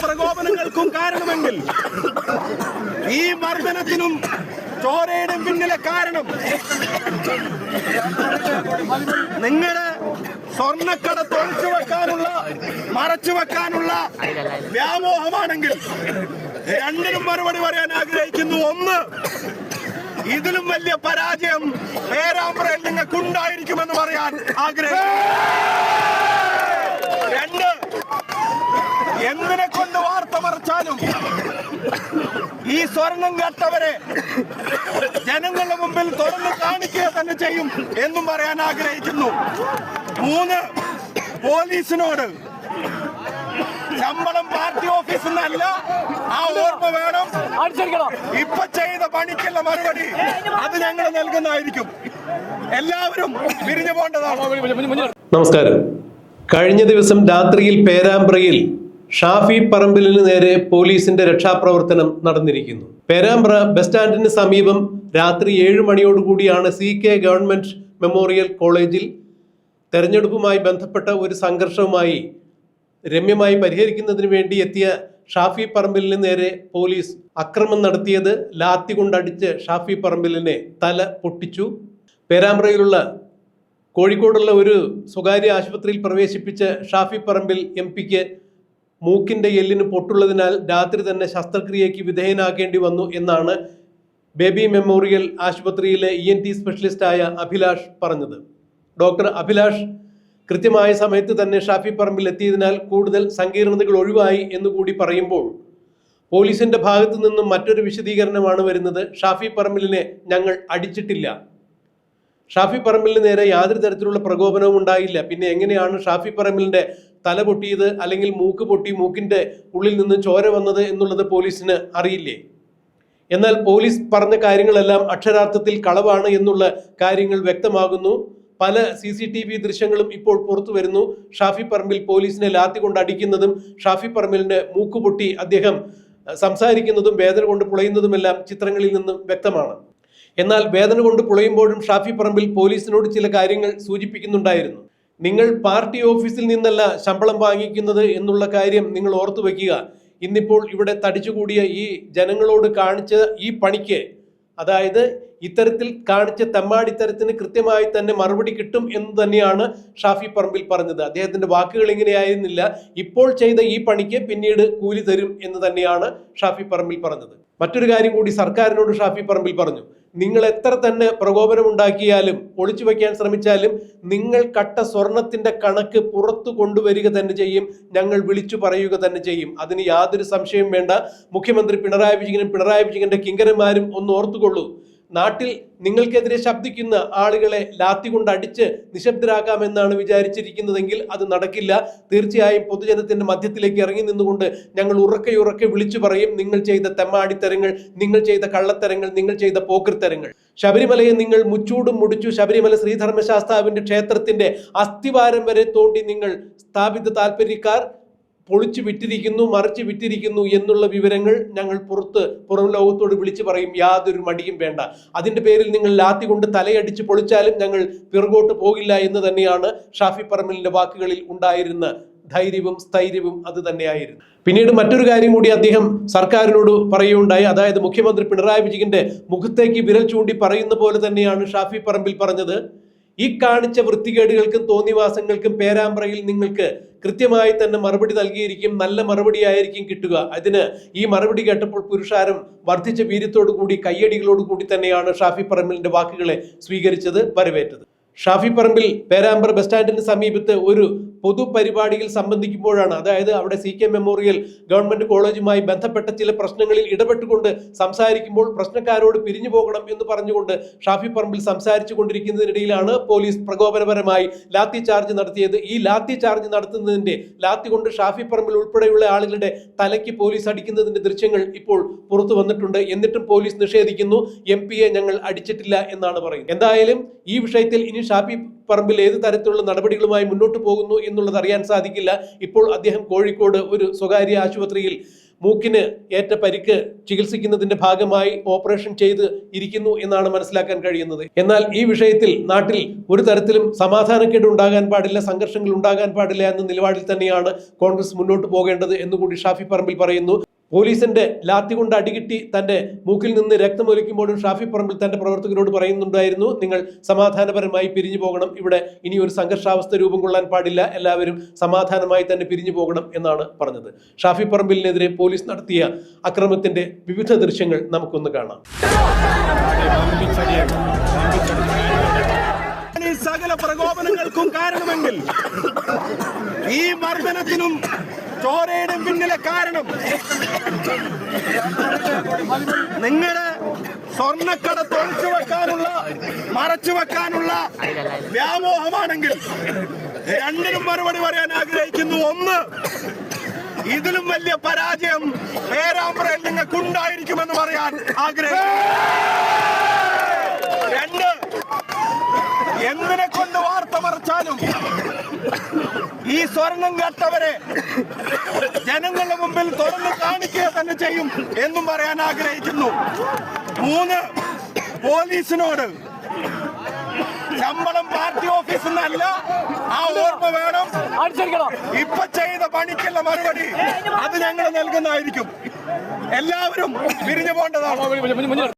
പ്രകോപനങ്ങൾക്കും കാരണമെങ്കിൽ ഈ മർദ്ദനത്തിനും ചോരയുടെ പിന്നിലെ കാരണം നിങ്ങളുടെ സ്വർണ്ണക്കടത്ത് മറച്ചു വെക്കാനുള്ള വ്യാമോഹമാണെങ്കിൽ രണ്ടിനും മറുപടി പറയാൻ ആഗ്രഹിക്കുന്നു. ഒന്ന്, ഇതിലും വലിയ പരാജയം പേരാമ്പ്രയിൽ നിങ്ങൾക്കുണ്ടായിരിക്കുമെന്ന് പറയാൻ ആഗ്രഹിക്കുന്നു. രണ്ട്, എന്തിനെ കൊണ്ട് വാർത്ത മറച്ചാലും ഈ സ്വർണം കട്ടവരെ ജനങ്ങളുടെ മുമ്പിൽ തുറന്നു കാണിക്കുക തന്നെ ചെയ്യും എന്നും പറയാൻ ആഗ്രഹിക്കുന്നു. മൂന്ന്, പോലീസിനോട് ശമ്പളം പാർട്ടി ഓഫീസിൽ നിന്നല്ല, ആ ഓർമ്മ വേണം. ഇപ്പൊ ചെയ്ത പണിക്കുള്ള മറുപടി അത് ഞങ്ങൾ നൽകുന്നതായിരിക്കും. എല്ലാവരും പിരിഞ്ഞു പോകേണ്ടതാണ്. നമസ്കാരം. കഴിഞ്ഞ ദിവസം രാത്രിയിൽ പേരാമ്പ്രയിൽ ഷാഫി പറമ്പിലിന് നേരെ പോലീസിന്റെ രക്ഷാപ്രവർത്തനം നടന്നിരിക്കുന്നു. പേരാമ്പ്ര ബസ് സ്റ്റാൻഡിന് സമീപം രാത്രി 7 മണിയോടുകൂടിയാണ് CK ഗവൺമെന്റ് മെമ്മോറിയൽ കോളേജിൽ തെരഞ്ഞെടുപ്പുമായി ബന്ധപ്പെട്ട ഒരു സംഘർഷവുമായി രമ്യമായി പരിഹരിക്കുന്നതിന് വേണ്ടി എത്തിയ ഷാഫി പറമ്പിലിന് നേരെ പോലീസ് അക്രമം നടത്തിയത്. ലാത്തി കൊണ്ടടിച്ച് ഷാഫി പറമ്പിലിനെ തല പൊട്ടിച്ചു. പേരാമ്പ്രയിലുള്ള കോഴിക്കോടുള്ള ഒരു സ്വകാര്യ ആശുപത്രിയിൽ പ്രവേശിപ്പിച്ച ഷാഫി പറമ്പിൽ MP-ക്ക് മൂക്കിന്റെ എല്ലിന് പൊട്ടുള്ളതിനാൽ രാത്രി തന്നെ ശസ്ത്രക്രിയയ്ക്ക് വിധേയനാക്കേണ്ടി വന്നു എന്നാണ് ബേബി മെമ്മോറിയൽ ആശുപത്രിയിലെ ENT സ്പെഷ്യലിസ്റ്റായ അഭിലാഷ് പറഞ്ഞത്. ഡോക്ടർ അഭിലാഷ് കൃത്യമായ സമയത്ത് തന്നെ ഷാഫി പറമ്പിൽ എത്തിയതിനാൽ കൂടുതൽ സങ്കീർണതകൾ ഒഴിവായി എന്നുകൂടി പറയുമ്പോൾ പോലീസിന്റെ ഭാഗത്തു നിന്നും മറ്റൊരു വിശദീകരണമാണ് വരുന്നത്. ഷാഫി പറമ്പിലിനെ ഞങ്ങൾ അടിച്ചിട്ടില്ല, ഷാഫി പറമ്പിലിന് നേരെ യാതൊരു തരത്തിലുള്ള പ്രകോപനവും ഉണ്ടായില്ല. പിന്നെ എങ്ങനെയാണ് ഷാഫി പറമ്പിലിന്റെ തല പൊട്ടിയത് അല്ലെങ്കിൽ മൂക്ക് പൊട്ടി മൂക്കിന്റെ ഉള്ളിൽ നിന്ന് ചോര വന്നത് എന്നുള്ളത് പോലീസിന് അറിയില്ലേ? എന്നാൽ പോലീസ് പറഞ്ഞ കാര്യങ്ങളെല്ലാം അക്ഷരാർത്ഥത്തിൽ കളവാണ് എന്നുള്ള കാര്യങ്ങൾ വ്യക്തമാകുന്നു. പല CCTV ദൃശ്യങ്ങളും ഇപ്പോൾ പുറത്തു വരുന്നു. ഷാഫി പറമ്പിൽ പോലീസിനെ ലാത്തി കൊണ്ട് അടിക്കുന്നതും ഷാഫി പറമ്പിലിന്റെ മൂക്ക് പൊട്ടി അദ്ദേഹം സംസാരിക്കുന്നതും വേദന കൊണ്ട് പുളയുന്നതുമെല്ലാം ചിത്രങ്ങളിൽ നിന്നും വ്യക്തമാണ്. എന്നാൽ വേദന കൊണ്ട് പുളയുമ്പോഴും ഷാഫി പറമ്പിൽ പോലീസിനോട് ചില കാര്യങ്ങൾ സൂചിപ്പിക്കുന്നുണ്ടായിരുന്നു. നിങ്ങൾ പാർട്ടി ഓഫീസിൽ നിന്നല്ല ശമ്പളം വാങ്ങിക്കുന്നത് എന്നുള്ള കാര്യം നിങ്ങൾ ഓർത്തു വയ്ക്കുക. ഇന്നിപ്പോൾ ഇവിടെ തടിച്ചുകൂടിയ ഈ ജനങ്ങളോട് കാണിച്ച ഈ പണിക്ക്, അതായത് ഇത്തരത്തിൽ കാണിച്ച തെമ്മാടിത്തരത്തിന് കൃത്യമായി തന്നെ മറുപടി കിട്ടും എന്ന് തന്നെയാണ് ഷാഫി പറമ്പിൽ പറഞ്ഞത്. അദ്ദേഹത്തിന്റെ വാക്കുകൾ ഇങ്ങനെയായിരുന്നില്ല, ഇപ്പോൾ ചെയ്ത ഈ പണിക്ക് പിന്നീട് കൂലി തരും എന്ന് തന്നെയാണ് ഷാഫി പറമ്പിൽ പറഞ്ഞത്. മറ്റൊരു കാര്യം കൂടി സർക്കാരിനോട് ഷാഫി പറമ്പിൽ പറഞ്ഞു. നിങ്ങൾ എത്ര തന്നെ പ്രകോപനം ഉണ്ടാക്കിയാലും ഒളിച്ചു വയ്ക്കാൻ ശ്രമിച്ചാലും നിങ്ങൾ കട്ട സ്വർണത്തിന്റെ കണക്ക് പുറത്തു കൊണ്ടുവരിക തന്നെ ചെയ്യും, ഞങ്ങൾ വിളിച്ചു പറയുക തന്നെ ചെയ്യും. അതിന് യാതൊരു സംശയം വേണ്ട. മുഖ്യമന്ത്രി പിണറായി വിജയന്റെ കിങ്കരന്മാരും ഒന്ന് ഓർത്തുകൊള്ളൂ. നാട്ടിൽ നിങ്ങൾക്കെതിരെ ശബ്ദിക്കുന്ന ആളുകളെ ലാത്തി കൊണ്ട് അടിച്ച് നിശബ്ദരാക്കാമെന്നാണ് വിചാരിച്ചിരിക്കുന്നതെങ്കിൽ അത് നടക്കില്ല. തീർച്ചയായും പൊതുജനത്തിന്റെ മധ്യത്തിലേക്ക് ഇറങ്ങി നിന്നുകൊണ്ട് ഞങ്ങൾ ഉറക്കെ വിളിച്ചു പറയും, നിങ്ങൾ ചെയ്ത തെമ്മാടിത്തരങ്ങൾ, നിങ്ങൾ ചെയ്ത കള്ളത്തരങ്ങൾ, നിങ്ങൾ ചെയ്ത പോക്കൃത്തരങ്ങൾ. ശബരിമലയെ നിങ്ങൾ മുച്ചൂടും മുടിച്ചു. ശബരിമല ശ്രീധർമ്മശാസ്താവിന്റെ ക്ഷേത്രത്തിന്റെ അസ്ഥിവാരം വരെ തോണ്ടി നിങ്ങൾ സ്ഥാപിത താല്പര്യക്കാർ പൊളിച്ചു വിറ്റിരിക്കുന്നു, മറിച്ച് വിറ്റിരിക്കുന്നു എന്നുള്ള വിവരങ്ങൾ ഞങ്ങൾ പുറം ലോകത്തോട് വിളിച്ചു പറയും. യാതൊരു മടിയും വേണ്ട. അതിന്റെ പേരിൽ നിങ്ങൾ ലാത്തി കൊണ്ട് തലയടിച്ച് പൊളിച്ചാലും ഞങ്ങൾ പിറകോട്ട് പോകില്ല എന്ന് തന്നെയാണ് ഷാഫി പറമ്പിലിന്റെ വാക്കുകളിൽ ഉണ്ടായിരുന്ന ധൈര്യവും സ്ഥൈര്യവും അത് തന്നെയായിരുന്നു. പിന്നീട് മറ്റൊരു കാര്യം കൂടി അദ്ദേഹം സർക്കാരിനോട് പറയുകയുണ്ടായി. അതായത് മുഖ്യമന്ത്രി പിണറായി വിജയന്റെ മുഖത്തേക്ക് വിരൽ ചൂണ്ടി പറയുന്ന പോലെ തന്നെയാണ് ഷാഫി പറമ്പിൽ പറഞ്ഞത്. ഈ കാണിച്ച വൃത്തികേടുകൾക്കും തോന്നിവാസങ്ങൾക്കും പേരാമ്പ്രയിൽ നിങ്ങൾക്ക് കൃത്യമായി തന്നെ മറുപടി നൽകിയിരിക്കും, നല്ല മറുപടിയായിരിക്കും കിട്ടുക. അതിന് ഈ മറുപടി കേട്ടപ്പോൾ പുരുഷാരം വർദ്ധിച്ച വീര്യത്തോടു കൂടി കയ്യടികളോട് കൂടി തന്നെയാണ് ഷാഫി പറമ്പിലിന്റെ വാക്കുകളെ സ്വീകരിച്ചത്, വരവേറ്റത്. ഷാഫി പറമ്പിൽ പേരാമ്പ്ര ബസ് സ്റ്റാൻഡിന് സമീപത്ത് ഒരു പൊതുപരിപാടിയിൽ സംബന്ധിക്കുമ്പോഴാണ്, അതായത് അവിടെ CK മെമ്മോറിയൽ ഗവൺമെന്റ് കോളേജുമായി ബന്ധപ്പെട്ട ചില പ്രശ്നങ്ങളിൽ ഇടപെട്ടുകൊണ്ട് സംസാരിക്കുമ്പോൾ പ്രശ്നക്കാരോട് പിരിഞ്ഞു പോകണം എന്ന് പറഞ്ഞുകൊണ്ട് ഷാഫി പറമ്പിൽ സംസാരിച്ചു കൊണ്ടിരിക്കുന്നതിനിടയിലാണ് പോലീസ് പ്രകോപനപരമായി ലാത്തി ചാർജ് നടത്തിയത്. ഈ ലാത്തി ചാർജ് നടത്തുന്നതിന്റെ ലാത്തി കൊണ്ട് ഷാഫി പറമ്പിൽ ഉൾപ്പെടെയുള്ള ആളുകളുടെ തലയ്ക്ക് പോലീസ് അടിക്കുന്നതിന്റെ ദൃശ്യങ്ങൾ ഇപ്പോൾ പുറത്തു വന്നിട്ടുണ്ട്. എന്നിട്ടും പോലീസ് നിഷേധിക്കുന്നു, MP-യെ ഞങ്ങൾ അടിച്ചിട്ടില്ല എന്നാണ് പറയുന്നത്. എന്തായാലും ഈ വിഷയത്തിൽ ഇനി ഷാഫി പറമ്പിൽ ഏത് തരത്തിലുള്ള നടപടികളുമായി മുന്നോട്ട് പോകുന്നു എന്നുള്ളത് അറിയാൻ സാധിക്കില്ല. ഇപ്പോൾ അദ്ദേഹം കോഴിക്കോട് ഒരു സ്വകാര്യ ആശുപത്രിയിൽ മൂക്കിന് ഏറ്റ പരിക്ക് ചികിത്സിക്കുന്നതിന്റെ ഭാഗമായി ഓപ്പറേഷൻ ചെയ്ത് ഇരിക്കുന്നു എന്നാണ് മനസ്സിലാക്കാൻ കഴിയുന്നത്. എന്നാൽ ഈ വിഷയത്തിൽ നാട്ടിൽ ഒരു തരത്തിലും സമാധാനക്കേട് ഉണ്ടാകാൻ പാടില്ല, സംഘർഷങ്ങൾ ഉണ്ടാകാൻ പാടില്ല എന്ന നിലപാടിൽ തന്നെയാണ് കോൺഗ്രസ് മുന്നോട്ട് പോകേണ്ടത് എന്നുകൂടി ഷാഫി പറമ്പിൽ പറയുന്നു. പോലീസിന്റെ ലാത്തി കൊണ്ട് അടികിട്ടി തന്റെ മൂക്കിൽ നിന്ന് രക്തമൊലിക്കുമ്പോഴും ഷാഫി പറമ്പിൽ തന്റെ പ്രവർത്തകരോട് പറയുന്നുണ്ടായിരുന്നു, നിങ്ങൾ സമാധാനപരമായി പിരിഞ്ഞു പോകണം, ഇവിടെ ഇനി ഒരു സംഘർഷാവസ്ഥ രൂപം കൊള്ളാൻ പാടില്ല, എല്ലാവരും സമാധാനമായി തന്നെ പിരിഞ്ഞു പോകണം എന്നാണ് പറഞ്ഞത്. ഷാഫി പറമ്പിലിനെതിരെ പോലീസ് നടത്തിയ അക്രമത്തിന്റെ വിവിധ ദൃശ്യങ്ങൾ നമുക്കൊന്ന് കാണാം. ഈ സകല പ്രകോപനങ്ങൾക്കും കാരണമെങ്കിൽ ഈ മർദ്ദനത്തിനും ചോരയുടെ പിന്നിലെ കാരണം നിങ്ങളുടെ സ്വർണ്ണക്കടത്ത് ഒളിച്ചു വെക്കാനുള്ള മറച്ചു വെക്കാനുള്ള വ്യാമോഹമാണെങ്കിൽ രണ്ടിനും മറുപടി പറയാൻ ആഗ്രഹിക്കുന്നു. ഒന്ന്, ഇതിലും വലിയ പരാജയം പേരാമ്പ്രയിൽ നിങ്ങൾക്കുണ്ടായിരിക്കുമെന്ന് പറയാൻ ആഗ്രഹിക്കുന്നു. രണ്ട്, എന്തിനെ കൊണ്ട് വാർത്ത മറച്ചാലും ഈ സ്വർണം കട്ടവരെ ജനങ്ങളുടെ മുമ്പിൽ തുറന്നു കാണിക്കുക തന്നെ ചെയ്യും എന്നും പറയാൻ ആഗ്രഹിക്കുന്നു. മൂന്ന്, പോലീസിനോട് ശമ്പളം പാർട്ടി ഓഫീസിൽ നിന്നല്ല, ആ ഓർമ്മ വേണം. ഇപ്പൊ ചെയ്ത പണിക്കുള്ള മറുപടി അത് ഞങ്ങൾ നൽകുന്നതായിരിക്കും. എല്ലാവരും പിരിഞ്ഞു പോകേണ്ടതാണ്.